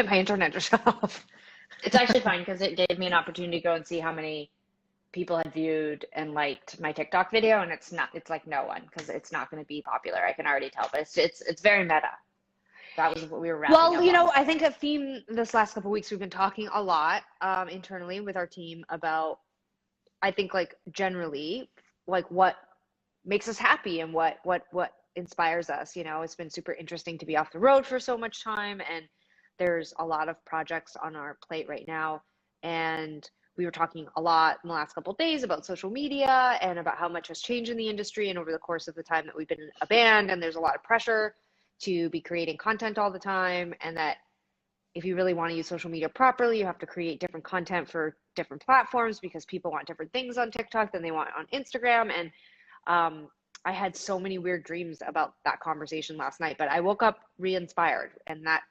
My internet just shut off. It's actually fine because it gave me an opportunity to go and see how many people had viewed and liked my TikTok video, and it's like no one because it's not going to be popular. I can already tell, but it's very meta. That was what we were wrapping Well, up on. I think a theme this last couple of weeks, we've been talking a lot internally with our team about, I think, like generally, like what makes us happy and what inspires us. It's been super interesting to be off the road for so much time, and there's a lot of projects on our plate right now. And we were talking a lot in the last couple of days about social media and about how much has changed in the industry and over the course of the time that we've been a band. And there's a lot of pressure to be creating content all the time, and that if you really want to use social media properly, you have to create different content for different platforms because people want different things on TikTok than they want on Instagram. And I had so many weird dreams about that conversation last night, but I woke up re-inspired, and that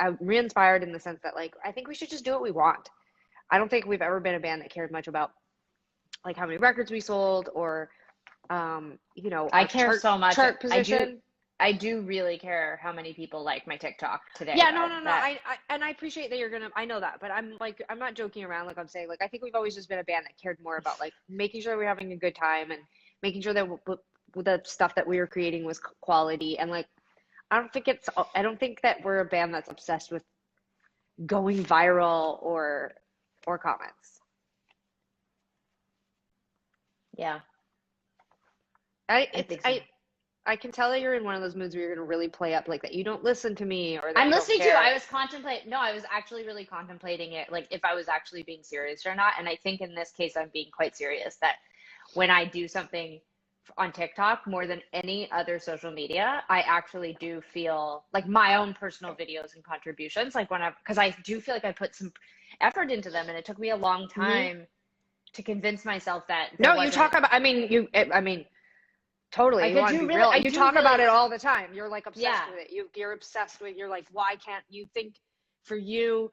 I re-inspired in the sense that, like, I think we should just do what we want. I don't think we've ever been a band that cared much about like how many records we sold or I our care so much. chart position. I do really care how many people like my TikTok today, Yeah, though. no. I appreciate that I know that, but I'm not joking around. Like I'm saying, like I think we've always just been a band that cared more about like making sure we're having a good time and making sure that the stuff that we were creating was quality. And like, I don't think that we're a band that's obsessed with going viral or comments. Yeah, I It's think so. I can tell that you're in one of those moods where you're gonna really play up like that you don't listen to me or that I'm you don't listening to. care. I was contemplating. No, I was actually really contemplating it, like if I was actually being serious or not. And I think in this case, I'm being quite serious. That when I do something on TikTok more than any other social media, I actually do feel like my own personal videos and contributions. Like because I do feel like I put some effort into them, and it took me a long Hmm. time to convince myself that there No, you wasn't. talk about. I mean, totally. I You could want to do be really. real. I You do talk about really. it all the time. You're like obsessed Yeah. with it. You're obsessed with. You're like, why can't you think? For you,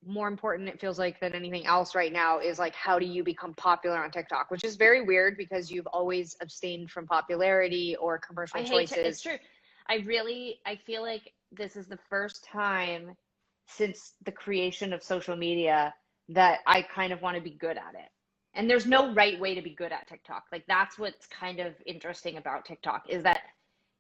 more important, it feels like, than anything else right now is like, how do you become popular on TikTok? Which is very weird because you've always abstained from popularity or commercial I hate to, it's choices. true. I feel like this is the first time since the creation of social media that I kind of want to be good at it. And there's no right way to be good at TikTok. Like that's what's kind of interesting about TikTok is that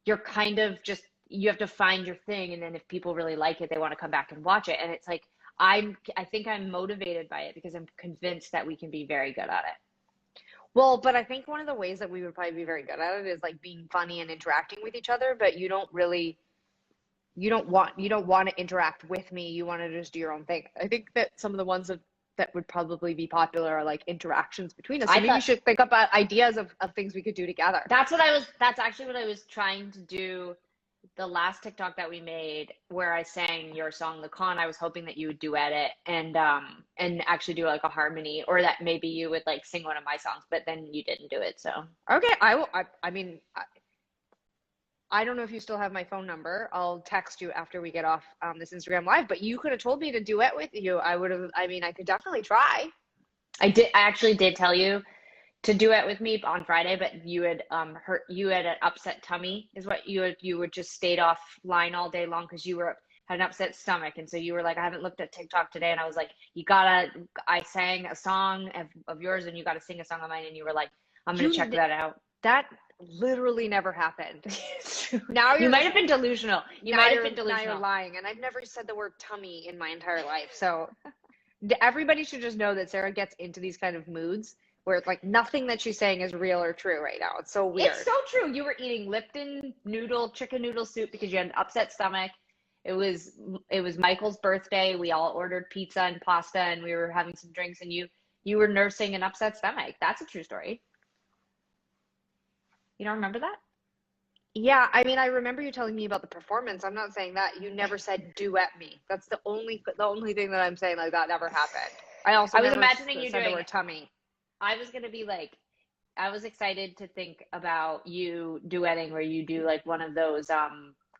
you're kind of just you have to find your thing, and then if people really like it, they want to come back and watch it. And it's like I think I'm motivated by it because I'm convinced that we can be very good at it. Well, but I think one of the ways that we would probably be very good at it is like being funny and interacting with each other, but you don't want to interact with me. You want to just do your own thing. I think that some of the ones that would probably be popular are like interactions between us. So I maybe we thought should think about ideas of things we could do together. that's actually what I was trying to do the last TikTok that we made where I sang your song The Con. I was hoping that you would duet it and actually do like a harmony, or that maybe you would like sing one of my songs, but then you didn't do it. So Okay, I will. I mean, I don't know if you still have my phone number. I'll text you after we get off this Instagram live. But you could have told me to duet with you. I would have. I mean, I could definitely try. I actually did tell you to duet with me on Friday, but you had an upset tummy is what you would just stayed offline all day long because you were had an upset stomach, and so you were like, I haven't looked at TikTok today, and I was like, you gotta. I sang a song of yours, and you got to sing a song of mine, and you were like, I'm gonna check You that out. That literally never happened. Now You you're might just have been delusional. You now might have been you're delusional. lying, and I've never said the word tummy in my entire life. So everybody should just know that Sarah gets into these kind of moods where it's like nothing that she's saying is real or true right now. It's so It's weird. so true. You were eating Lipton chicken noodle soup because you had an upset stomach. It was it was Michael's birthday. We all ordered pizza and pasta, and we were having some drinks, and you were nursing an upset stomach. That's a true story. You don't remember that? Yeah, I mean, I remember you telling me about the performance. I'm not saying that. You never said duet me. That's the only thing that I'm saying, like that never happened. I also I was never imagining you said the doing word tummy. I was gonna be like, I was excited to think about you duetting where you do like one of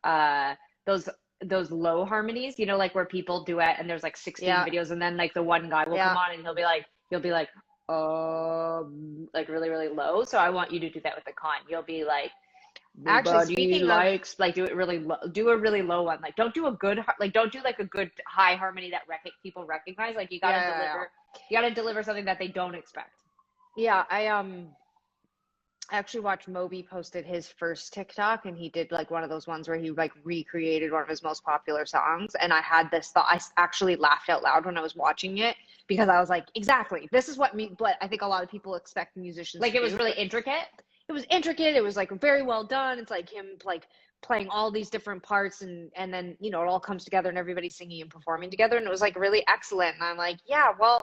uh those those low harmonies, like where people duet and there's like 16 Yeah, videos, and then like the one guy will come yeah. on and he'll be like like really really low. So I want you to do that with the con. You'll be like Actually, Nobody speaking of, likes, like, do it really low, do a really low one. Like, don't do a good, like, don't do like a good high harmony that people recognize. Like, yeah, you gotta deliver something that they don't expect. yeah, I actually watched Moby posted his first TikTok, and he did like one of those ones where he like recreated one of his most popular songs. And I had this thought, actually laughed out loud when I was watching it because I was like, exactly, this is what I think a lot of people expect musicians Like, to it was do. really intricate. It was intricate. It was like very well done. It's like him like playing all these different parts, and then it all comes together and everybody's singing and performing together, and it was like really excellent. And I'm like, yeah, well,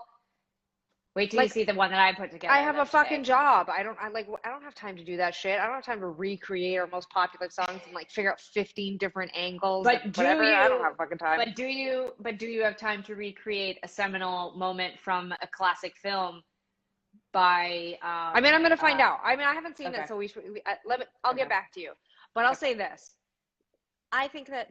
Wait till you like see the one that I put I together. have a That's fucking sick. job. I don't have time to do that shit. I don't have time to recreate our most popular songs and like figure out 15 different angles and But do whatever. I don't you, have fucking time. but do you have time to recreate a seminal moment from a classic film by, I mean, I'm gonna find out. I mean, I haven't seen okay, it, so I'll get okay, back to you. But I'll okay. say this. I think that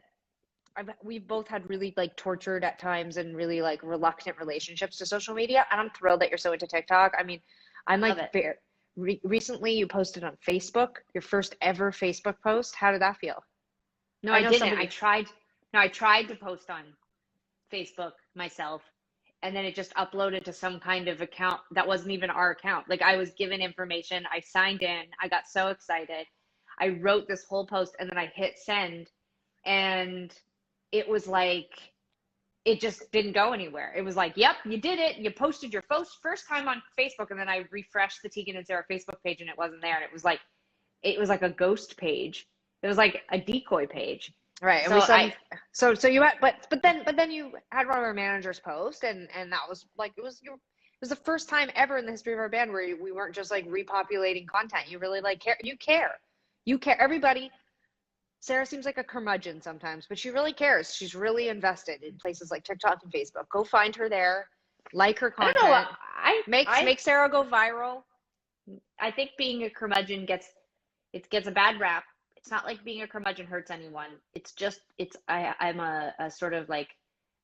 we've both had really like tortured at times and really like reluctant relationships to social media, and I'm thrilled that you're so into TikTok. I mean, I'm Love like it. recently you posted on Facebook, your first ever Facebook post. How did that feel? No, I I know didn't. somebody. No, I tried to post on Facebook myself, and then it just uploaded to some kind of account that wasn't even our account. Like, I was given information, I signed in, I got so excited. I wrote this whole post, and then I hit send, and it was like it just didn't go anywhere. It was like, yep, you did it. You posted your first time on Facebook, and then I refreshed the Tegan and Sarah Facebook page, and it wasn't there. And it was like a ghost page. It was like a decoy page. Right, and So I so you had, but then you had one of our managers post, and that was like it was the first time ever in the history of our band where we weren't just like repopulating content. You really like you care. Everybody. Sarah seems like a curmudgeon sometimes, but she really cares. She's really invested in places like TikTok and Facebook. Go find her there, like her I don't know. content, make Sarah go viral. I think being a curmudgeon gets a bad rap. It's not like being a curmudgeon hurts anyone. It's just I'm a sort of like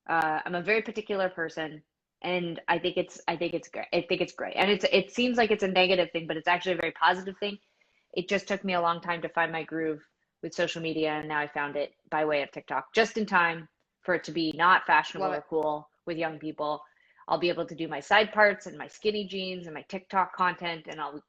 I'm a very particular person, and I think it's great. I think it's great, and it seems like it's a negative thing, but it's actually a very positive thing. It just took me a long time to find my groove with social media, and now I found it by way of TikTok, just in time for it to be not fashionable Love it. or cool with young people. I'll be able to do my side parts and my skinny jeans and my TikTok content, and I'll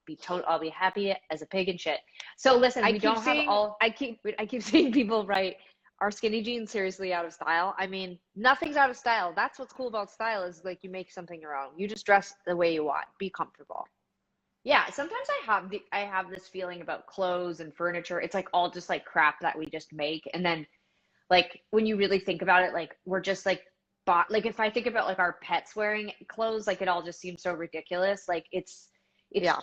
be happy as a pig in shit. So listen, we don't have all. I keep seeing people write, are skinny jeans seriously out of style? I mean, nothing's out of style. That's what's cool about style is like you make something your own. You just dress the way you want. Be comfortable. Yeah, sometimes I have this feeling about clothes and furniture. It's like all just like crap that we just make, and then like when you really think about it, like we're just like bought. Like if I think about like our pets wearing clothes, like it all just seems so ridiculous. Like it's Yeah,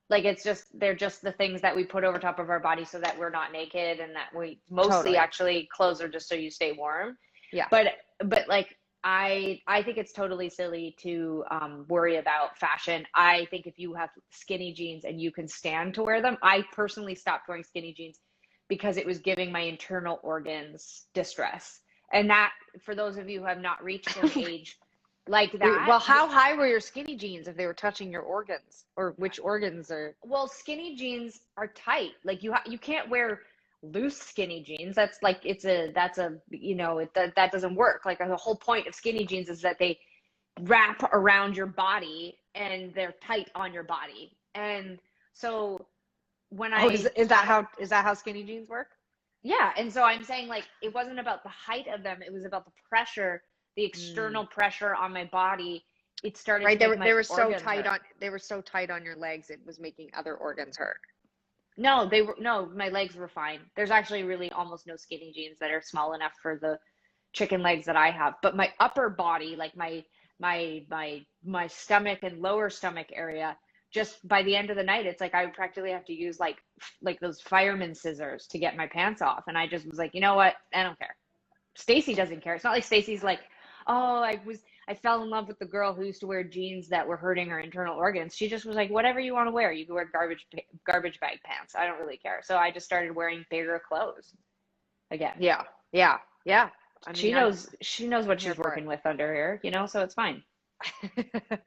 like it's just they're just the things that we put over top of our body so that we're not naked, and that we mostly totally. actually clothes are just so you stay warm. Yeah. But like I think it's totally silly to worry about fashion. I think if you have skinny jeans and you can stand to wear them, I personally stopped wearing skinny jeans because it was giving my internal organs distress. And that, for those of you who have not reached an age like that, Well, how high were your skinny jeans if they were touching your organs? Or which organs are. well, skinny jeans are tight. Like you can't wear loose skinny jeans. That's like that's a that doesn't work. Like the whole point of skinny jeans is that they wrap around your body and they're tight on your body. And so when Oh, I is that how skinny jeans work? yeah, and so I'm saying like it wasn't about the height of them, it was about the pressure, the Mm. external pressure on my body. It started Right, to make they my were so organs tight hurt. on they were so tight on your legs it was making other organs hurt. No, they were no, my legs were fine. There's actually really almost no skinny jeans that are small enough for the chicken legs that I have. But my upper body, like my stomach and lower stomach area, just by the end of the night, it's like I would practically have to use like those fireman scissors to get my pants off. And I just was like, you know what? I don't care. Stacy doesn't care. It's not like Stacy's like, oh, I fell in love with the girl who used to wear jeans that were hurting her internal organs. She just was like, whatever you want to wear. You can wear garbage bag pants. I don't really care. So I just started wearing bigger clothes again. Yeah, yeah, yeah. I She mean, knows what I'm here she's for working with under here, so it's fine. it.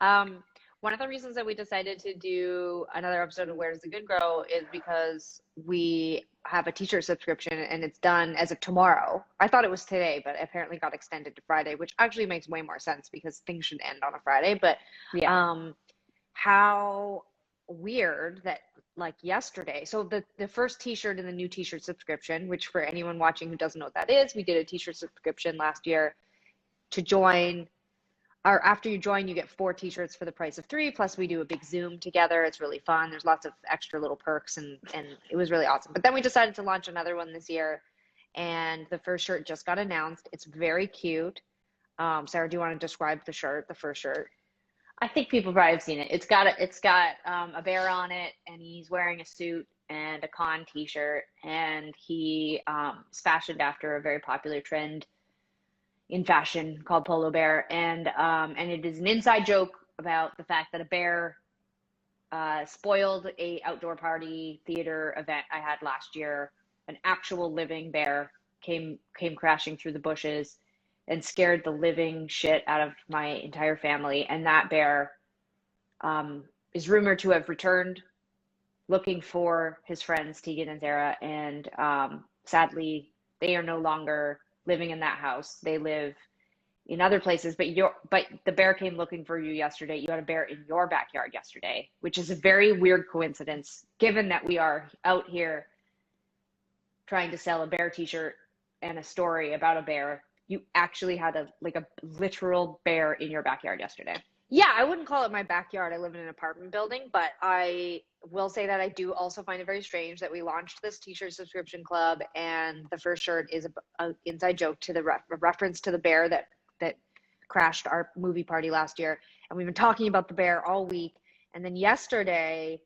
um, One of the reasons that we decided to do another episode of Where Does the Good Grow is because we have a t-shirt subscription and it's done as of tomorrow. I thought it was today, but apparently got extended to Friday, which actually makes way more sense because things should end on a Friday. But Yeah. how weird that like yesterday. So the first t-shirt in the new t-shirt subscription, which for anyone watching who doesn't know what that is, we did a t-shirt subscription last year to join, or after you join, you get 4 t-shirts for the price of 3. Plus we do a big Zoom together. It's really fun. There's lots of extra little perks and it was really awesome. But then we decided to launch another one this year and the first shirt just got announced. It's very cute. Sarah, do you want to describe the shirt, the first shirt? I think people probably have seen it. It's got a bear on it, and he's wearing a suit and a con T-shirt, and he is fashioned after a very popular trend in fashion called polo bear, and it is an inside joke about the fact that a bear spoiled a outdoor party theater event I had last year. An actual living bear came crashing through the bushes and scared the living shit out of my entire family. And that bear is rumored to have returned looking for his friends, Tegan and Sarah. And sadly, they are no longer living in that house. They live in other places, but the bear came looking for you yesterday. You had a bear in your backyard yesterday, which is a very weird coincidence, given that we are out here trying to sell a bear t-shirt and a story about a bear. You actually had a literal bear in your backyard yesterday. Yeah, I wouldn't call it my backyard. I live in an apartment building, but I will say that I do also find it very strange that we launched this t-shirt subscription club, and the first shirt is a inside joke to the reference to the bear that crashed our movie party last year. And we've been talking about the bear all week. And then yesterday,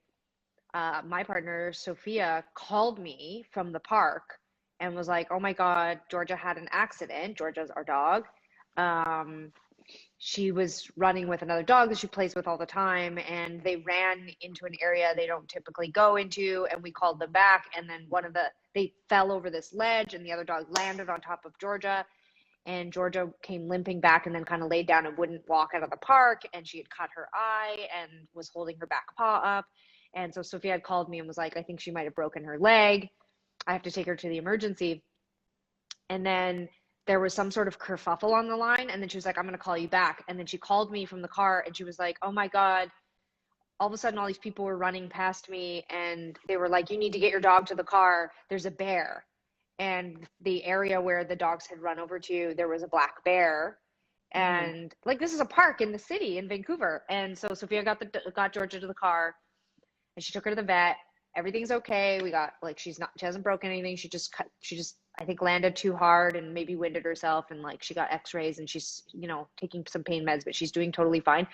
my partner Sophia called me from the park and was like, "Oh my God, Georgia had an accident." Georgia's our dog. She was running with another dog that she plays with all the time, and they ran into an area they don't typically go into, and we called them back, and then they fell over this ledge, and the other dog landed on top of Georgia, and Georgia came limping back and then kind of laid down and wouldn't walk out of the park, and she had cut her eye and was holding her back paw up. And so Sophia had called me and was like, "I think she might have broken her leg. I have to take her to the emergency." And then there was some sort of kerfuffle on the line. And then she was like, "I'm going to call you back." And then she called me from the car and she was like, "Oh my God." All of a sudden, all these people were running past me and they were like, "You need to get your dog to the car. There's a bear." And the area where the dogs had run over to, there was a black bear. And like, this is a park in the city in Vancouver. And so Sophia got Georgia to the car and she took her to the vet. Everything's okay. We got like, she hasn't broken anything. She just I think landed too hard and maybe winded herself, and like she got x-rays and she's, taking some pain meds, but she's doing totally fine.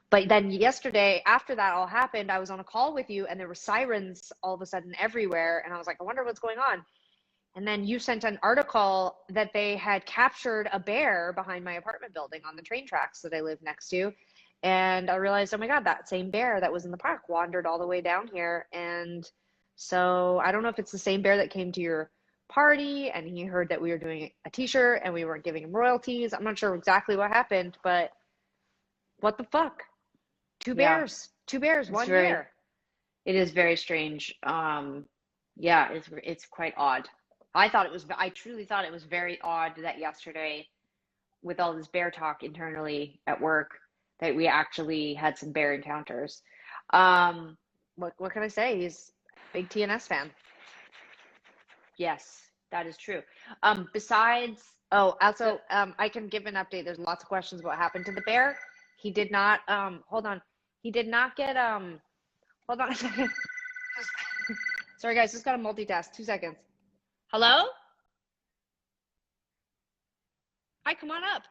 But then yesterday, after that all happened, I was on a call with you and there were sirens all of a sudden everywhere. And I was like, I wonder what's going on. And then you sent an article that they had captured a bear behind my apartment building on the train tracks that I live next to. And I realized, oh my God, that same bear that was in the park wandered all the way down here. And so I don't know if it's the same bear that came to your party and he heard that we were doing a t-shirt and we weren't giving him royalties. I'm not sure exactly what happened, but what the fuck? Two bears, one year. It is very strange. Yeah, it's quite odd. I truly thought it was very odd that yesterday, with all this bear talk internally at work, that we actually had some bear encounters. What can I say? He's a big TNS fan. Yes, that is true. Also, I can give an update. There's lots of questions about what happened to the bear. He did not, hold on. He did not get, hold on a second. Sorry guys, just gotta multitask. 2 seconds. Hello? Hi, come on up.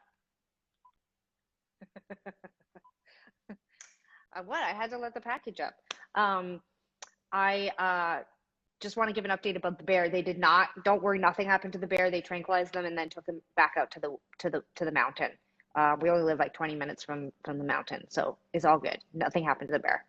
What? I had to let the package up. I just want to give an update about the bear. They did not. Don't worry, nothing happened to the bear. They tranquilized them and then took them back out to the mountain. We only live like 20 minutes from the mountain, so it's all good. Nothing happened to the bear.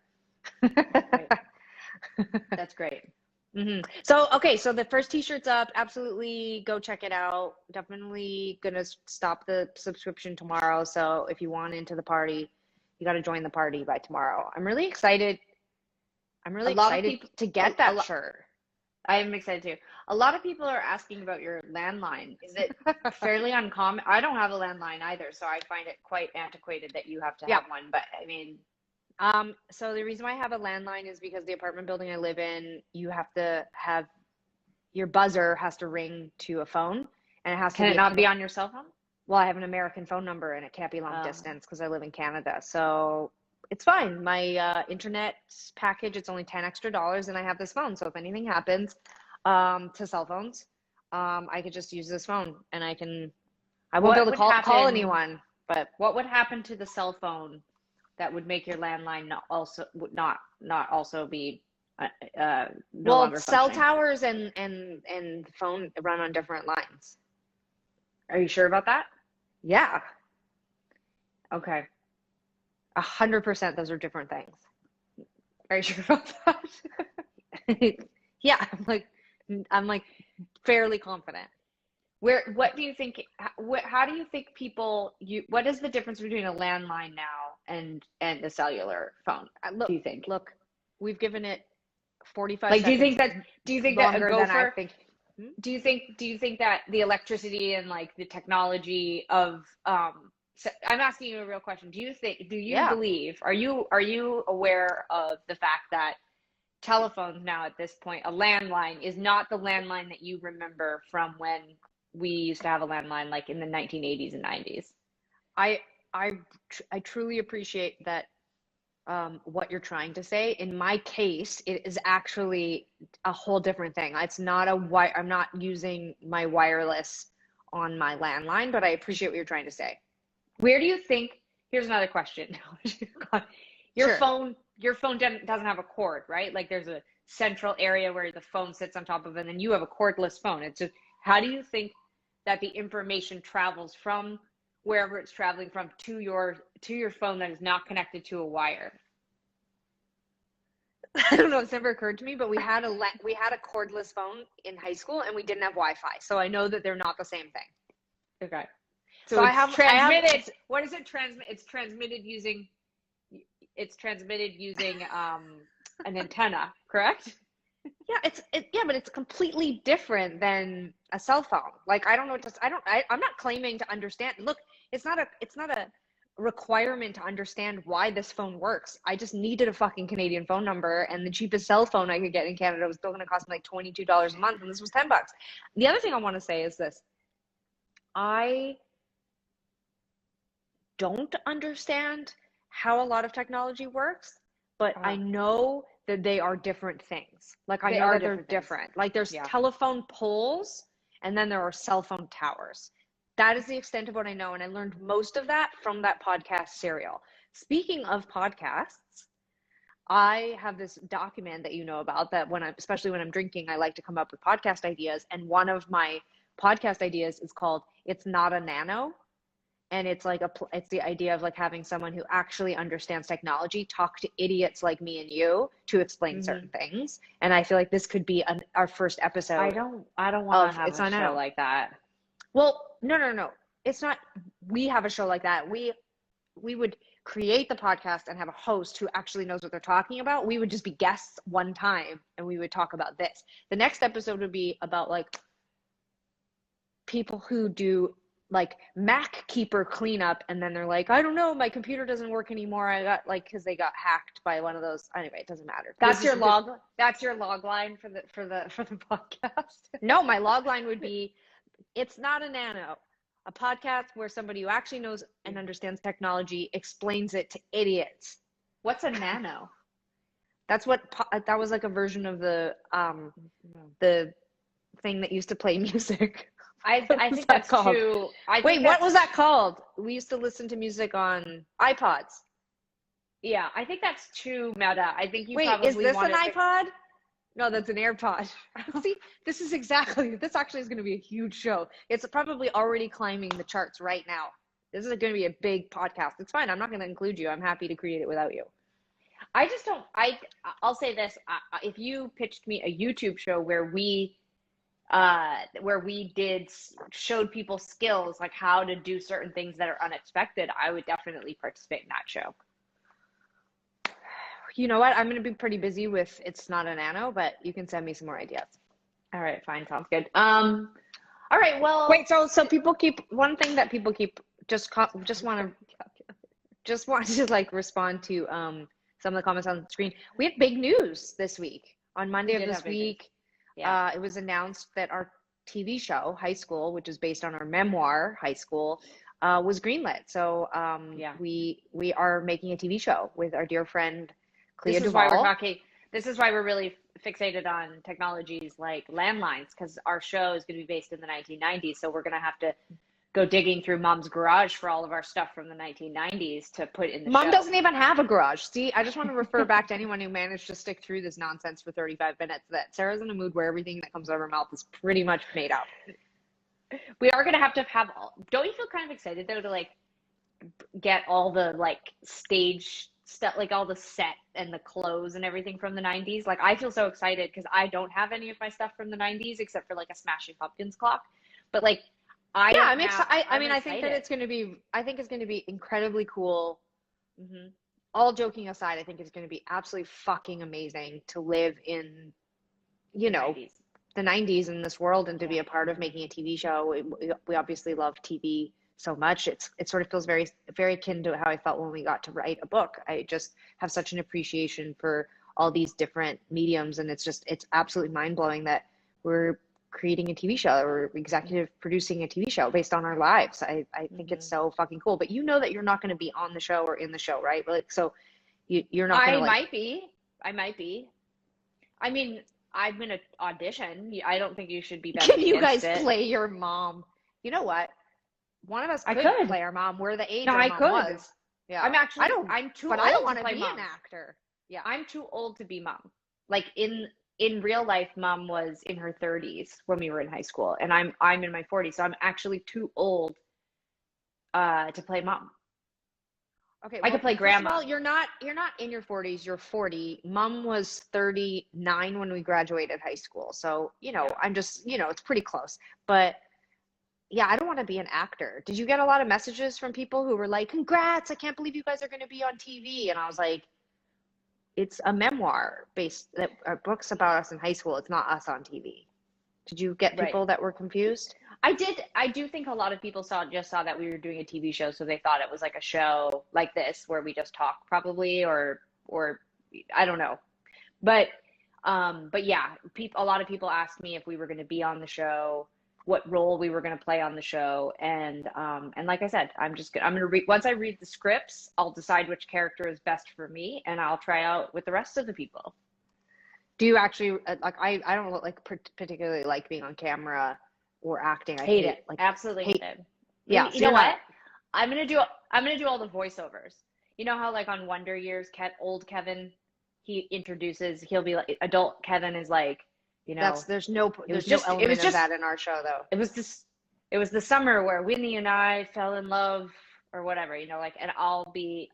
That's great. Mm-hmm. So, okay, so the first t-shirt's up. Absolutely go check it out. Definitely gonna stop the subscription tomorrow. So if you want into the party, You got to join the party by tomorrow. I'm really excited. I'm A really lot of excited people, to get that shirt. I am excited too. A lot of people are asking about your landline. Is it fairly uncommon? I don't have a landline either, so I find it quite antiquated that you have to Yeah. have one. But I mean, So the reason why I have a landline is because the apartment building I live in, you have to have your buzzer has to ring to a phone, and it has to can it be not be on your cell phone? well, I have an American phone number and it can't be long Uh, distance because I live in Canada. So it's fine. My internet package, it's only 10 extra dollars, and I have this phone. So if anything happens to cell phones, I could just use this phone and I won't be what able to would call happen? anyone. But What would happen to the cell phone that would make your landline not also be no well, longer cell functioning? towers and phone run on different lines. Are you sure about that? Yeah, Okay. 100% those are different things. Are you sure about that? Yeah, I'm like fairly confident. What do you think, how do you think what is the difference between a landline now and a cellular phone, Look, do you think? look, we've given it 45 Like, seconds do you think that a longer than I gopher, think. Hmm? do you think that the electricity and like the technology of, I'm asking you a real question. Do you Yeah. believe, are you aware of the fact that telephones now at this point, a landline is not the landline that you remember from when we used to have a landline, like in the 1980s and 90s? I I truly appreciate that what you're trying to say. In my case, it is actually a whole different thing. It's not I'm not using my wireless on my landline, but I appreciate what you're trying to say. Where do you think, here's another question. Your Sure. phone, doesn't have a cord, right? Like there's a central area where the phone sits on top of, and then you have a cordless phone. It's just, how do you think that the information travels from wherever it's traveling from to your phone that is not connected to a wire? I don't know, it's never occurred to me, but we had a cordless phone in high school and we didn't have Wi-Fi. So I know that they're not the same thing. Okay. So I have What is it transmit? It's transmitted using an antenna, correct? yeah, yeah, but it's completely different than a cell phone. Like I don't know, just I'm not claiming to understand. Look, it's not a requirement to understand why this phone works. I just needed a fucking Canadian phone number, and the cheapest cell phone I could get in Canada was still going to cost me like $22 a month, and this was $10. The other thing I want to say is this. I don't understand how a lot of technology works, but I know that they are different things. Like I They know are that they're different things. different. Like there's Yeah. telephone poles and then there are cell phone towers. That is the extent of what I know, and I learned most of that from that podcast Serial. Speaking of podcasts, I have this document that you know about that especially when I'm drinking, I like to come up with podcast ideas, and one of my podcast ideas is called It's Not a Nano, and it's like it's the idea of like having someone who actually understands technology talk to idiots like me and you to explain certain things, and I feel like this could be our first episode I don't want of to have It's a Not show Nano. like that. Well, no, it's not. We have a show like that. We would create the podcast and have a host who actually knows what they're talking about. We would just be guests one time and we would talk about this. The next episode would be about like people who do like Mac Keeper cleanup, and then they're like, I don't know, my computer doesn't work anymore. I got like because they got hacked by one of those. Anyway, it doesn't matter. That's your log. That's your log line for the podcast. No, my log line would be, It's Not a Nano, a podcast where somebody who actually knows and understands technology explains it to idiots. What's a nano? That's what that was like a version of the thing that used to play music. I think that's too. Wait, what was that called? We used to listen to music on iPods. Yeah, I think that's too meta. I think you Wait, probably is this an wanted iPod? No, that's an AirPod. See, this actually is going to be a huge show. It's probably already climbing the charts right now. This is going to be a big podcast. It's fine. I'm not going to include you. I'm happy to create it without you. I just don't. I'll say this: if you pitched me a YouTube show where we showed people skills like how to do certain things that are unexpected, I would definitely participate in that show. You know what? I'm going to be pretty busy with It's Not a Nano, but you can send me some more ideas. All right, fine, sounds good. All right, well, Wait, so people keep one thing that people keep just want to like respond to some of the comments on the screen. We have big news this week. On Monday we of did this have big news. week, Yeah. it was announced that our TV show, High School, which is based on our memoir, High School, was greenlit. So Yeah. we are making a TV show with our dear friend Clea This is Duvall. why we're talking. This is why we're really fixated on technologies like landlines, because our show is going to be based in the 1990s. So we're going to have to go digging through Mom's garage for all of our stuff from the 1990s to put in the Mom show. doesn't even have a garage. See, I just want to refer back to anyone who managed to stick through this nonsense for 35 minutes that Sarah's in a mood where everything that comes out of her mouth is pretty much made up. We are going to have all, don't you feel kind of excited though to like get all the like stage stuff, like all the set and the clothes and everything from the 90s? Like I feel so excited because I don't have any of my stuff from the 90s except for like a Smashing Pumpkins clock. But like I think that it's going to be, I think it's going to be incredibly cool. Mm-hmm. All joking aside, I think it's going to be absolutely fucking amazing to live in, you know, 90s. The 90s in this world and to be a part of making a TV show. We obviously love TV so much. It sort of feels very, very akin to how I felt when we got to write a book. I just have such an appreciation for all these different mediums. And it's absolutely mind blowing that we're creating a TV show or executive producing a TV show based on our lives. I think it's so fucking cool, but you know that you're not going to be on the show or in the show, right? Like, so you're not going to I might be. I mean, I'm going to audition. I don't think you should be Can you guys play your mom? You know what? One of us could play our mom. We're the age our mom was. Yeah. I'm too old. I don't want to play be mom. an actor. Yeah. I'm too old to be mom. Like in real life, mom was in her 30s when we were in high school, and I'm in my 40s, so I'm actually too old to play mom. Okay, I could play grandma. Well, you're not in your 40s. You're 40. Mom was 39 when we graduated high school, so I'm just it's pretty close. But yeah, I don't want to be an actor. Did you get a lot of messages from people who were like, "Congrats! I can't believe you guys are going to be on TV," and I was like, it's a memoir based that are books about us in high school. It's not us on TV. Did you get people that were confused? I did. I do think a lot of people saw that we were doing a TV show, so they thought it was like a show like this where we just talk, probably, or I don't know. But yeah, a lot of people asked me if we were going to be on the show, what role we were going to play on the show, and like I said, I'm going to read. Once I read the scripts, I'll decide which character is best for me, and I'll try out with the rest of the people. Do you actually like? I don't like particularly like being on camera or acting. I hate it. Like, absolutely hate it. Yeah. You know what? I'm gonna do all the voiceovers. You know how like on Wonder Years, old Kevin, he'll be like adult Kevin is like, there's no element of that in our show though. It was the summer where Winnie and I fell in love or whatever, and I'll do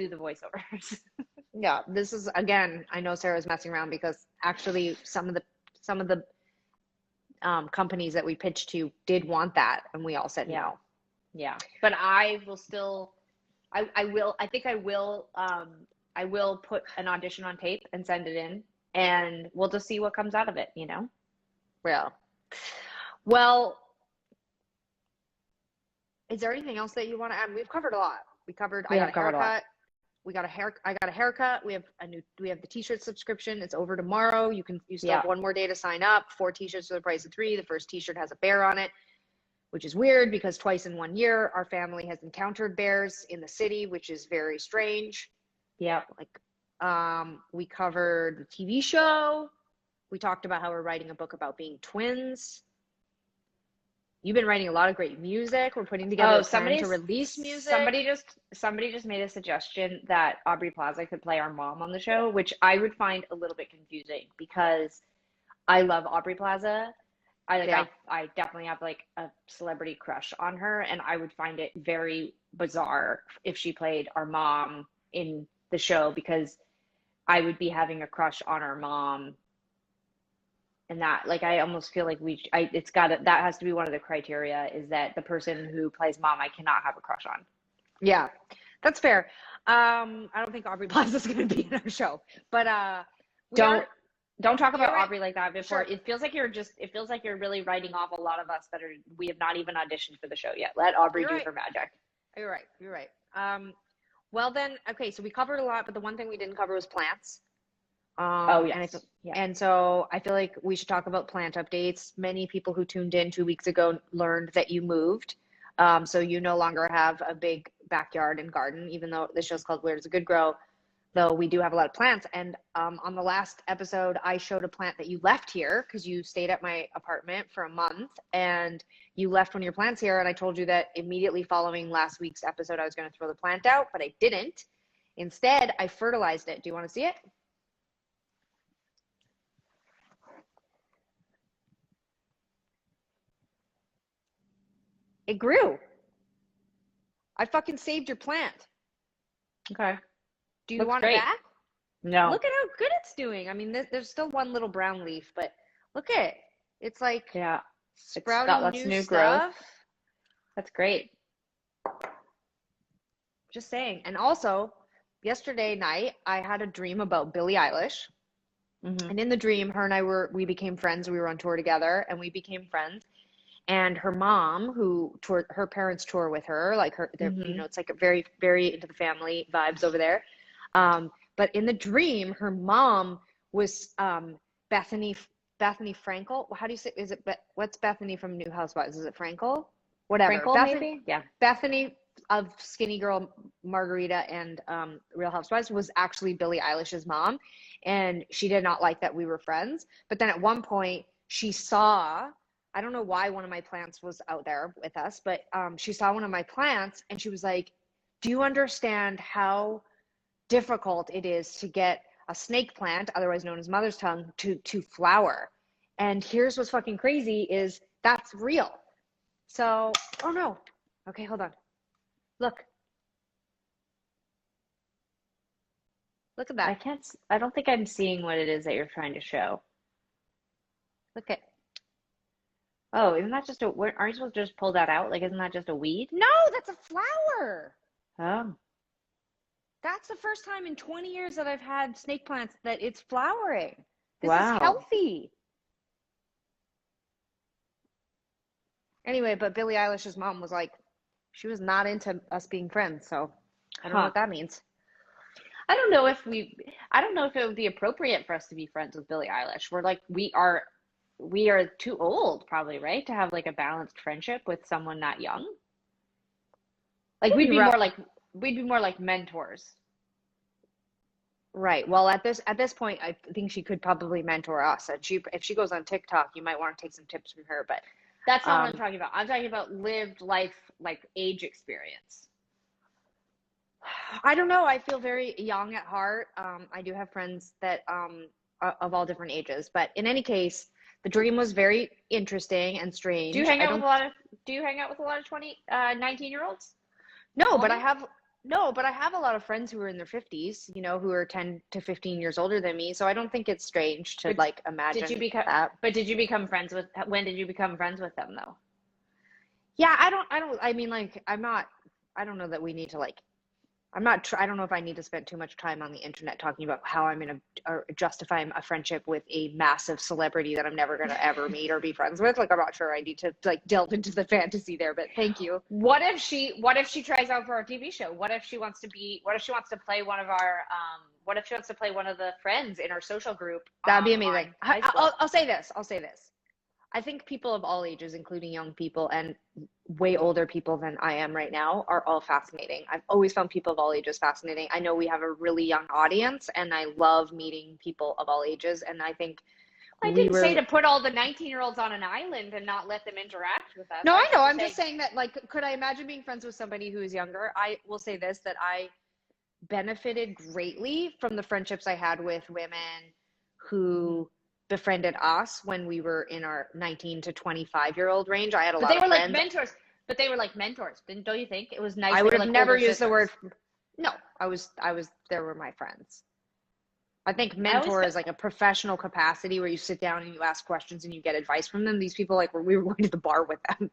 the voiceovers. Yeah, this is, again, I know Sarah's messing around because actually some of the companies that we pitched to did want that, and we all said no. Yeah, but I will put an audition on tape and send it in, and we'll just see what comes out of it. Well, is there anything else that you want to add? We've covered a lot. I got a haircut. I got a haircut. We have the t-shirt subscription. It's over tomorrow. You still have one more day to sign up. 4 t-shirts for the price of 3. The first t-shirt has a bear on it, which is weird because twice in 1 year our family has encountered bears in the city, which is very strange. Yeah. We covered the TV show. We talked about how we're writing a book about being twins. You've been writing a lot of great music. We're putting together a plan to release music. Somebody just made a suggestion that Aubrey Plaza could play our mom on the show, which I would find a little bit confusing because I love Aubrey Plaza. I definitely have like a celebrity crush on her, and I would find it very bizarre if she played our mom in the show because I would be having a crush on our mom. And that, like, I almost feel like that has to be one of the criteria is that the person who plays mom, I cannot have a crush on. Yeah, that's fair. I don't think Aubrey Plaza is going to be in our show, but we Don't are. don't talk You're about right. Aubrey like that before. Sure. It feels like you're really writing off a lot of us that are we have not even auditioned for the show yet. Let Aubrey You're do right. her magic. You're right. You're right. Well then, okay. So we covered a lot, but the one thing we didn't cover was plants. Oh And yes. Yeah. and so I feel like we should talk about plant updates. Many people who tuned in 2 weeks ago learned that you moved. So you no longer have a big backyard and garden, even though the show's called Where Does a Good Grow? Though we do have a lot of plants. And on the last episode, I showed a plant that you left here because you stayed at my apartment for a month and you left one of your plants here. And I told you that immediately following last week's episode, I was going to throw the plant out, but I didn't. Instead, I fertilized it. Do you want to see it? It grew. I fucking saved your plant. Okay. Do you Looks want it great. back? No. Look at how good it's doing. I mean, there's still one little brown leaf, but look at it. It's like Yeah. It's got sprouting lots of new new growth. stuff. That's great. Just saying. And also, yesterday night, I had a dream about Billie Eilish. Mm-hmm. And in the dream, her and we became friends. We were on tour together and we became friends. And her mom, who toured, her parents tour with her, like Mm-hmm. it's like a very, very into the family vibes over there. But in the dream, her mom was Bethany Frankel. How do you say? What's Bethany from New Housewives? Is it Frankel? Whatever. Sprinkle, maybe? Yeah. Bethany of Skinny Girl, Margarita, and Real Housewives was actually Billie Eilish's mom, and she did not like that we were friends. But then at one point, she saw. I don't know why one of my plants was out there with us, but she saw one of my plants and she was like, "Do you understand how difficult it is to get a snake plant, otherwise known as mother's tongue, to flower?" And here's what's fucking crazy is that's real. So, oh no. Okay, hold on. Look. Look at that. I don't think I'm seeing what it is that you're trying to show. Look at. Oh, isn't that just aren't you supposed to just pull that out? Like, isn't that just a weed? No, that's a flower. Oh. That's the first time in 20 years that I've had snake plants that it's flowering. This Wow. is healthy. Anyway, but Billie Eilish's mom was like, she was not into us being friends, so I don't know what that means. I don't know if it would be appropriate for us to be friends with Billie Eilish. We are too old probably, right? To have like a balanced friendship with someone not young. Like we'd be more like mentors. Right. Well, at this point, I think she could probably mentor us. And if she goes on TikTok, you might want to take some tips from her. But that's not what I'm talking about. I'm talking about lived life, like age experience. I don't know. I feel very young at heart. I do have friends that of all different ages, but in any case, the dream was very interesting and strange. Do you hang out with a lot of 19-year-olds? No, but I have a lot of friends who are in their 50s, who are 10 to 15 years older than me. So I don't think it's strange to like imagine that. But did you become friends with, when did you become friends with them though? Yeah, I mean, like, I don't know that we need to like, I don't know if I need to spend too much time on the internet talking about how I'm going to justify a friendship with a massive celebrity that I'm never going to ever meet or be friends with. Like, I'm not sure I need to like delve into the fantasy there, but thank you. What if she tries out for our TV show? What if she wants to play one of the friends in our social group? That'd be amazing. I'll say this. I think people of all ages, including young people and way older people than I am right now, are all fascinating. I've always found people of all ages fascinating. I know we have a really young audience, and I love meeting people of all ages. And I think I didn't say to put all the 19-year-olds on an island and not let them interact with us. No, I know. I'm just saying that, like, could I imagine being friends with somebody who is younger? I will say this, that I benefited greatly from the friendships I had with women who befriended us when we were in our 19 to 25-year-old range. I had a lot of friends. But they were like mentors. Don't you think? It was nice. I would have never used the word. No, they were my friends. I think mentor is like a professional capacity where you sit down and you ask questions and you get advice from them. These people, like, we were going to the bar with them.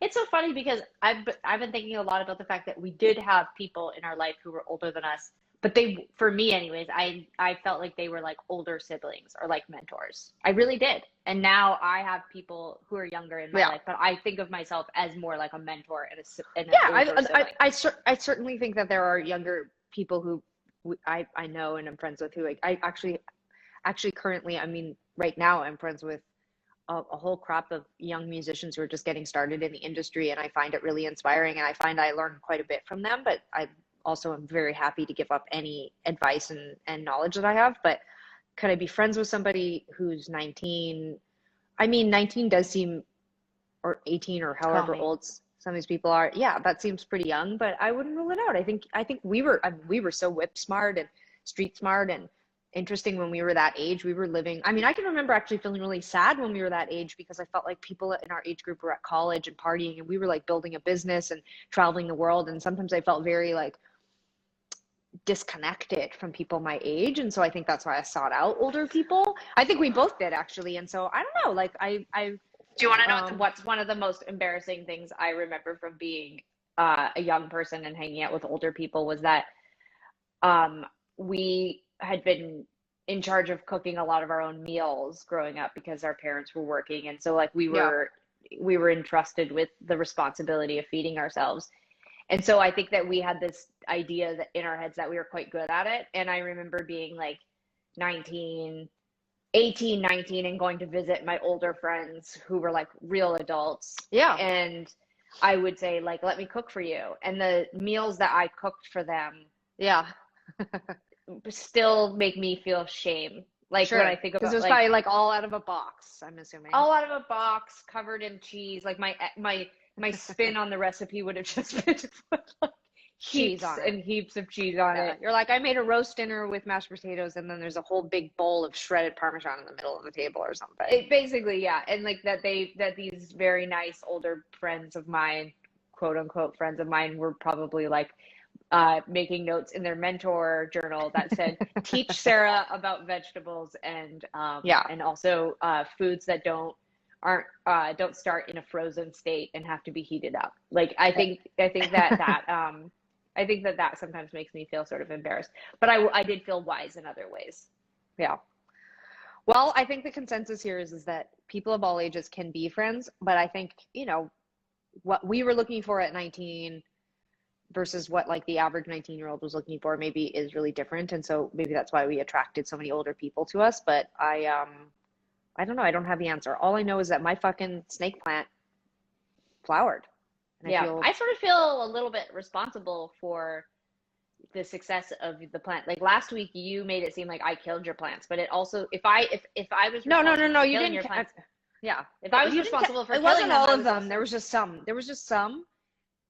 It's so funny because I've been thinking a lot about the fact that we did have people in our life who were older than us, but they, for me anyways, I felt like they were like older siblings or like mentors. I really did. And now I have people who are younger in my Yeah. life, but I think of myself as more like a mentor and and an Yeah, older sibling. I certainly think that there are younger people who I know and I'm friends with who I actually currently, I mean, right now I'm friends with a whole crop of young musicians who are just getting started in the industry, and I find it really inspiring, and I find I learn quite a bit from them, but I also am very happy to give up any advice and knowledge that I have. But could I be friends with somebody who's 19? I mean, 19 does seem, or 18 or Call however me. old some of these people are. Yeah, that seems pretty young, but I wouldn't rule it out. I think we were, I mean, we were so whip smart and street smart and interesting when we were that age. We were living, I mean, I can remember actually feeling really sad when we were that age because I felt like people in our age group were at college and partying and we were like building a business and traveling the world. And sometimes I felt very like disconnected from people my age. And so I think that's why I sought out older people. I think we both did actually. And so I don't know, like Do you want to know um, what's one of the most embarrassing things I remember from being a young person and hanging out with older people was that um, we had been in charge of cooking a lot of our own meals growing up because our parents were working, and so like yeah, we were entrusted with the responsibility of feeding ourselves. And so I think that we had this idea that in our heads that we were quite good at it. And I remember being like 19, 18, 19, and going to visit my older friends who were like real adults. yeah, And I would say, like, let me cook for you. And the meals that I cooked for them yeah. still make me feel shame. Like when I Sure. think Because it about was like probably like all out of a box, I'm assuming. all out of a box covered in cheese, like my spin on the recipe would have just been like Cheese heaps on it. and heaps of cheese on Yeah. it. You're like, I made a roast dinner with mashed potatoes, and then there's a whole big bowl of shredded Parmesan in the middle of the table or something. It basically, yeah, and like that these very nice older friends of mine, quote unquote friends of mine, were probably like making notes in their mentor journal that said, "Teach Sarah about vegetables Yeah. and also foods that don't start in a frozen state and have to be heated up." Like I think I think that that sometimes makes me feel sort of embarrassed, but I did feel wise in other ways. Yeah. Well, I think the consensus here is that people of all ages can be friends, but I think, what we were looking for at 19 versus what like the average 19-year-old was looking for maybe is really different. And so maybe that's why we attracted so many older people to us. But I don't know. I don't have the answer. All I know is that my fucking snake plant flowered. And I Yeah, feel I sort of feel a little bit responsible for the success of the plant. Like last week, you made it seem like I killed your plants, but it also, if I was no, responsible no, for you killing didn't your plants, yeah. if I was You didn't responsible for it killing wasn't them, all I of was them. There also was just some. There was just some.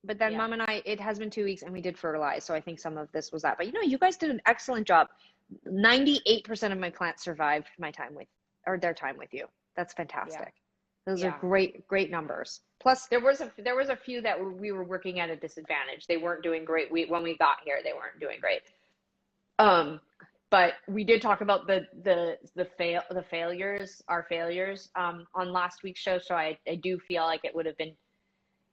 But then yeah. mom and I, it has been 2 weeks and we did fertilize. So I think some of this was that. But you guys did an excellent job. 98% of my plants survived my time with, or their time with you. That's Yeah, fantastic. Those are yeah. great, great numbers. Plus, There was a few that we were working at a disadvantage. They weren't doing great. When we got here, they weren't doing great. Um, but we did talk about the failures, our failures, on last week's show. So I do feel like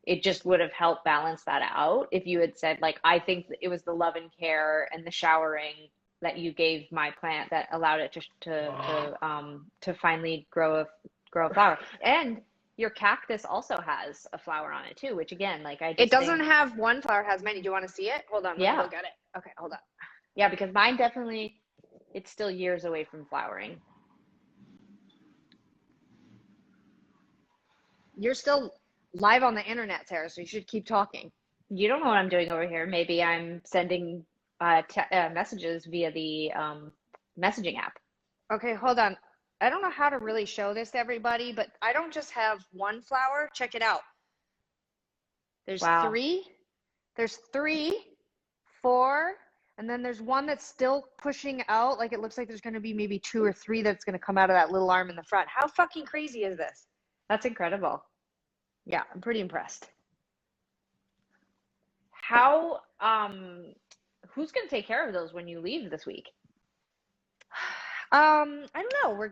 it just would have helped balance that out if you had said like, I think it was the love and care and the showering that you gave my plant that allowed it to finally grow a flower. And your cactus also has a flower on it too, which again, like I it just doesn't think, have one flower, it has many. Do you want to see it? Hold on, let me go yeah, get it. Okay, hold on. yeah, because mine definitely, it's still years away from flowering. You're still live on the internet, Sarah, so you should keep talking. You don't know what I'm doing over here. Maybe I'm sending messages via the messaging app. Okay, hold on. I don't know how to really show this to everybody, but I don't just have one flower. Check it out. There's Wow. three. There's three, four, and then there's one that's still pushing out. Like it looks like there's going to be maybe two or three that's going to come out of that little arm in the front. How fucking crazy is this? That's incredible. Yeah, I'm pretty impressed. How who's going to take care of those when you leave this week? I don't know. We're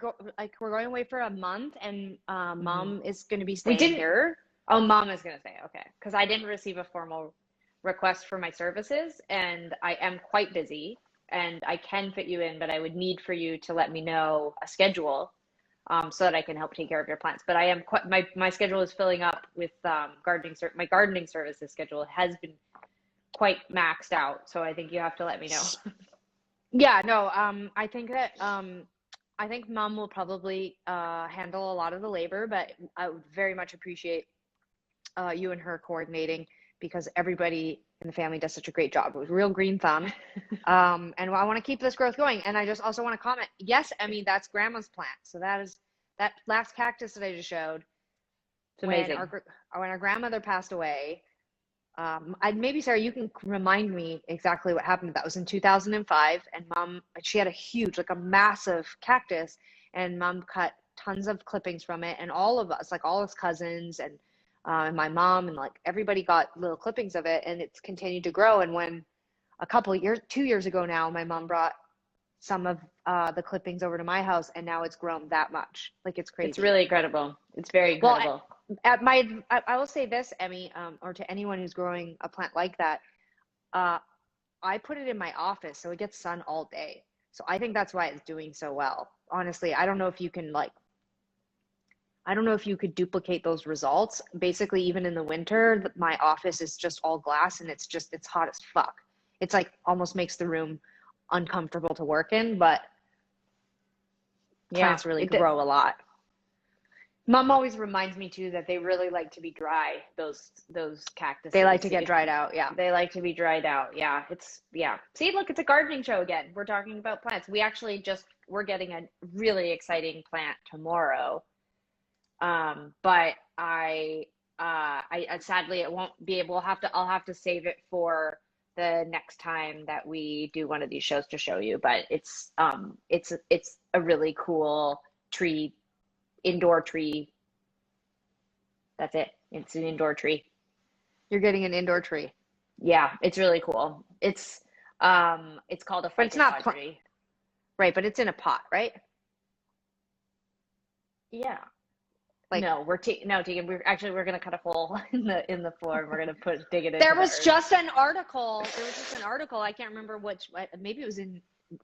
going away for a month, and Hmm. mom is going to be We staying didn't here. Oh, mom is gonna say, okay, because I didn't receive a formal request for my services, and I am quite busy, and I can fit you in, but I would need for you to let me know a schedule, so that I can help take care of your plants. But I am quite my schedule is filling up with gardening. My gardening services schedule has been quite maxed out, so I think you have to let me know. Yeah, no, I think mom will probably handle a lot of the labor, but I would very much appreciate you and her coordinating because everybody in the family does such a great job. It was a real green thumb. And I want to keep this growth going. And I just also want to comment, yes, Emmy, that's grandma's plant. So that last cactus that I just showed It's amazing. when our grandmother passed away. Maybe Sarah, you can remind me exactly what happened. That was in 2005, and mom, she had a huge, like a massive cactus, and mom cut tons of clippings from it, and all of us, like all his cousins and my mom, and like everybody got little clippings of it, and it's continued to grow. And when a couple of years, 2 years ago now, my mom brought some of the clippings over to my house, and now it's grown that much. Like it's It's crazy. really incredible. It's very Well, incredible. I will say this, Emmy, or to anyone who's growing a plant like that, uh, I put it in my office so it gets sun all day. So I think that's why it's doing so well. Honestly, I don't know if you can like, I don't know if you could duplicate those results. Basically, even in the winter, my office is just all glass and it's hot as fuck. It's like almost makes the room uncomfortable to work in, but Yeah, plants really grow a lot. Mom always reminds me too that they really like to be dry, those cactuses. They like to get dried out, yeah. They like to be dried out. Yeah, yeah. See, look, it's a gardening show again. We're talking about plants. We're getting a really exciting plant tomorrow. But I sadly it won't be able. I'll have to save it for the next time that we do one of these shows to show you. But it's a really cool tree, indoor tree. That's it. It's an indoor tree. You're getting an indoor tree. Yeah, it's really cool. It's called a But it's not tree. Right, but it's in a pot, right? Yeah. Like no, Tegan, we're gonna cut a hole in the floor and we're gonna dig it in. There was just an article. I can't remember maybe it was in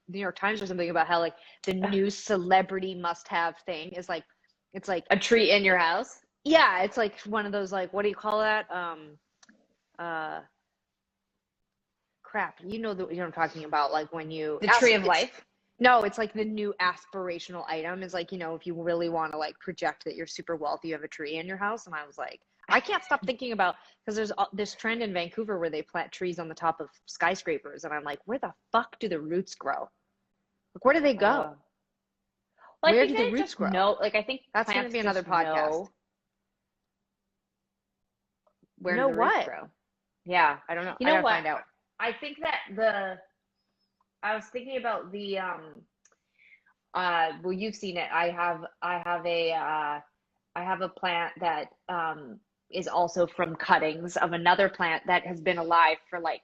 New York Times or something about how like the new celebrity must-have thing is like it's like a tree in your house. Yeah, it's like one of those like what do you call that? Crap. You know what I'm talking about? Like when you the tree of life. No, it's like the new aspirational item is like, if you really want to like project that you're super wealthy, you have a tree in your house. And I was like, I can't stop thinking about, because there's this trend in Vancouver where they plant trees on the top of skyscrapers. And I'm like, where the fuck do the roots grow? Like, where do they go? Well, where do the roots grow? No, like I think that's going to be another podcast. Where do the roots grow? Yeah, I don't know. You know what? Find out. I think that I was thinking about the well, you've seen it. I have a plant that is also from cuttings of another plant that has been alive for like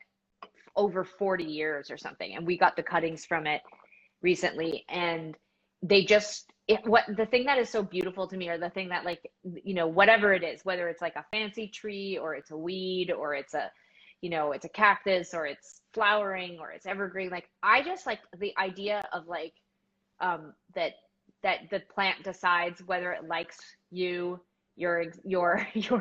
over 40 years or something, and we got the cuttings from it recently, and they just the thing that is so beautiful to me, or the thing that like whatever it is, whether it's like a fancy tree or it's a weed or it's a it's a cactus or it's flowering or it's evergreen. Like I just like the idea of like that the plant decides whether it likes you, your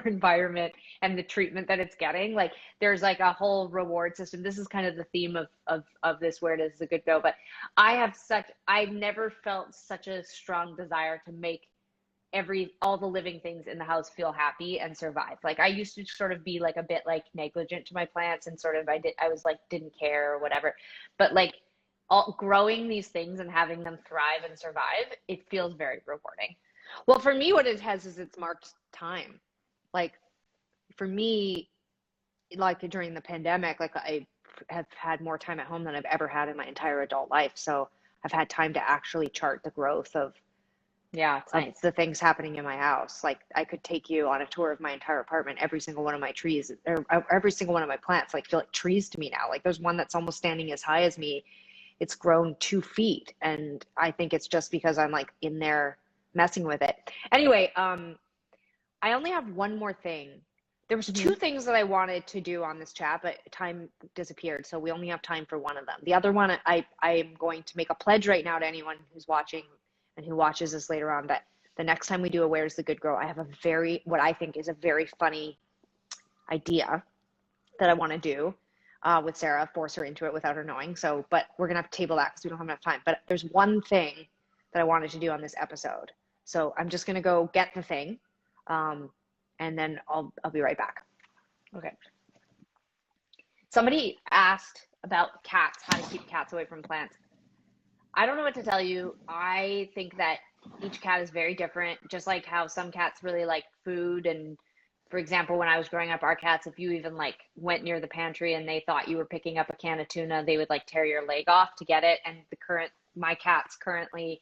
environment, and the treatment that it's getting. Like there's like a whole reward system. This is kind of the theme of this, where it is a good go. But I've never felt such a strong desire to make all the living things in the house feel happy and survive. Like I used to sort of be like a bit like negligent to my plants, and sort of I was like didn't care or whatever. But like growing these things and having them thrive and survive, it feels very rewarding. Well, for me, what it has is it's marked time. Like for me, like during the pandemic, like I have had more time at home than I've ever had in my entire adult life. So I've had time to actually chart the growth of nice. The things happening in my house. Like I could take you on a tour of my entire apartment. Every single one of my trees, or every single one of my plants, like feel like trees to me now. Like there's one that's almost standing as high as me. It's grown 2 feet, and I think it's just because I'm like in there messing with it. Anyway, I only have one more thing. There was Mm-hmm. two things that I wanted to do on this chat, but time disappeared, so we only have time for one of them. The other one, I'm going to make a pledge right now to anyone who's watching and who watches this later on, that the next time we do a Where's the Good Girl, I have what I think is a very funny idea that I want to do with Sarah, force her into it without her knowing. So, but we're going to have to table that because we don't have enough time. But there's one thing that I wanted to do on this episode. So I'm just going to go get the thing. And then I'll be right back. Okay. Somebody asked about cats, how to keep cats away from plants. I don't know what to tell you. I think that each cat is very different, just like how some cats really like food. And for example, when I was growing up, our cats, if you even like went near the pantry and they thought you were picking up a can of tuna, they would like tear your leg off to get it. And my cats currently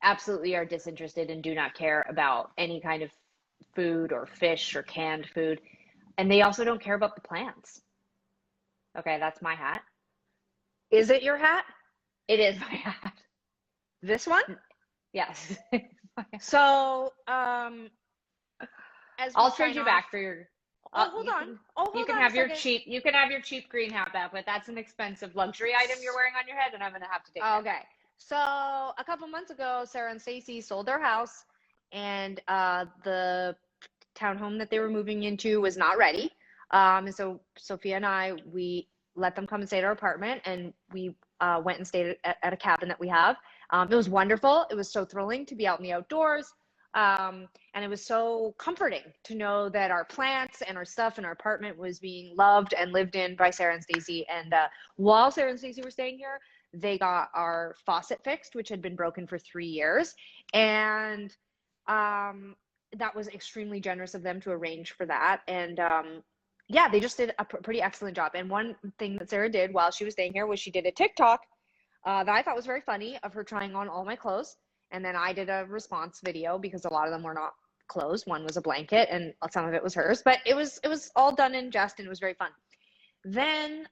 absolutely are disinterested and do not care about any kind of food or fish or canned food. And they also don't care about the plants. Okay, that's my hat. Is it your hat? It is my hat. This one? Yes. So, as I'll trade you back for your. Oh, hold on. Oh, hold on. You can have your cheap. You can have your cheap green hat back, but that's an expensive luxury item you're wearing on your head, and I'm gonna have to take it. Okay. So a couple months ago, Sarah and Stacey sold their house, and the townhome that they were moving into was not ready. And so Sophia and I, we let them come and stay at our apartment, and we went and stayed at a cabin that we have. It was wonderful. It was so thrilling to be out in the outdoors. And it was so comforting to know that our plants and our stuff in our apartment was being loved and lived in by Sarah and Stacey. And while Sarah and Stacey were staying here, they got our faucet fixed, which had been broken for 3 years. And that was extremely generous of them to arrange for that. And yeah, they just did a pretty excellent job. And one thing that Sarah did while she was staying here was she did a TikTok that I thought was very funny, of her trying on all my clothes. And then I did a response video because a lot of them were not clothes. One was a blanket and some of it was hers, but it was all done in jest, and it was very fun. Then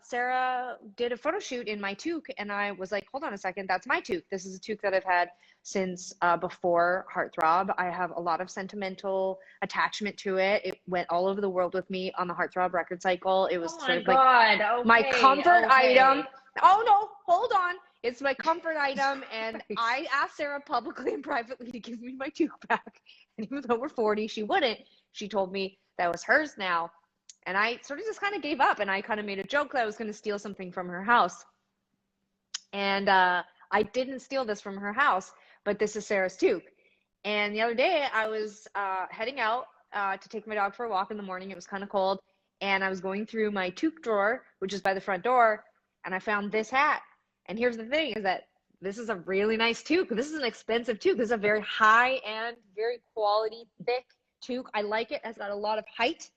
Sarah did a photo shoot in my toque, and I was like, hold on a second, that's my toque. This is a toque that I've had since before Heartthrob. I have a lot of sentimental attachment to it. It went all over the world with me on the Heartthrob record cycle. It was sort of like my comfort item. Oh no, hold on. It's my comfort item, and I asked Sarah publicly and privately to give me my toque back. And even though we're 40, she wouldn't. She told me that was hers now. And I sort of just kind of gave up, and I kind of made a joke that I was going to steal something from her house. And I didn't steal this from her house, but this is Sarah's toque. And the other day I was heading out to take my dog for a walk in the morning. It was kind of cold. And I was going through my toque drawer, which is by the front door, and I found this hat. And here's the thing, is that this is a really nice toque. This is an expensive toque. This is a very high-end, very quality, thick toque. I like it. It's got a lot of height.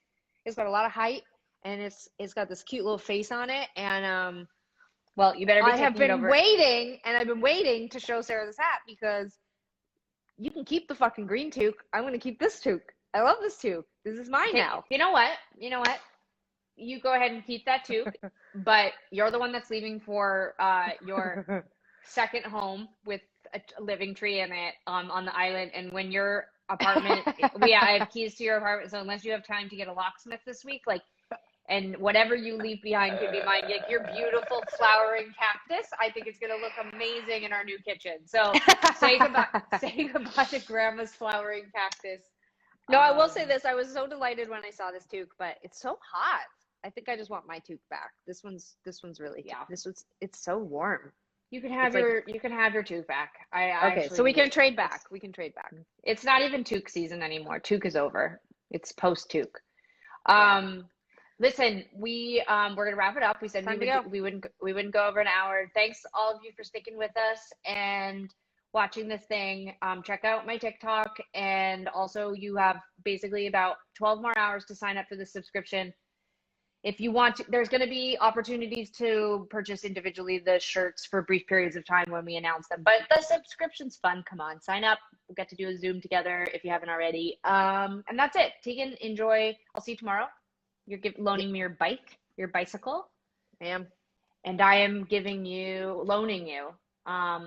It's got a lot of height, and it's got this cute little face on it. And well, you better be I have been waiting, and I've been waiting to show Sarah this hat, because you can keep the fucking green toque. I'm going to keep this toque. I love this toque. This is mine now. You know what? You go ahead and keep that toque, but you're the one that's leaving for your second home with a living tree in it on the island. And when your apartment, I have keys to your apartment, so unless you have time to get a locksmith this week, and whatever you leave behind could be mine. Like your beautiful flowering cactus, I think it's gonna look amazing in our new kitchen. So say goodbye to Grandma's flowering cactus. No, I will say this. I was so delighted when I saw this toque, but it's so hot. I think I just want my toque back. This one's really, it's so warm. You can have your toque back. Okay, so we can trade back. We can trade back. It's not even toque season anymore. Toque is over. It's post toque. Listen, we're gonna wrap it up. We said we wouldn't go over an hour. Thanks all of you for sticking with us and watching this thing. Check out my TikTok, and also you have basically about 12 more hours to sign up for the subscription. If you want to, there's going to be opportunities to purchase individually the shirts for brief periods of time when we announce them. But the subscription's fun. Come on, sign up. We'll get to do a Zoom together if you haven't already. And that's it. Tegan, enjoy. I'll see you tomorrow. You're loaning me your bicycle. I am. And I am loaning you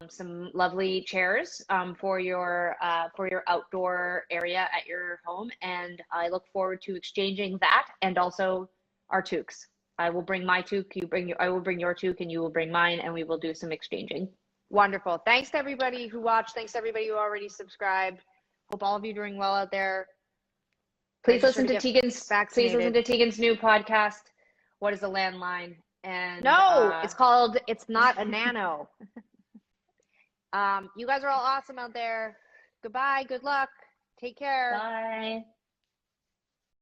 some lovely chairs for your outdoor area at your home, and I look forward to exchanging that and also our toques. I will bring my toque, I will bring your toque, and you will bring mine, and we will do some exchanging. Wonderful. Thanks to everybody who watched. Thanks to everybody who already subscribed. Hope all of you are doing well out there. Please listen to Tegan's new podcast, What is a Landline? And no, it's called It's Not a Nano. You guys are all awesome out there. Goodbye. Good luck. Take care. Bye.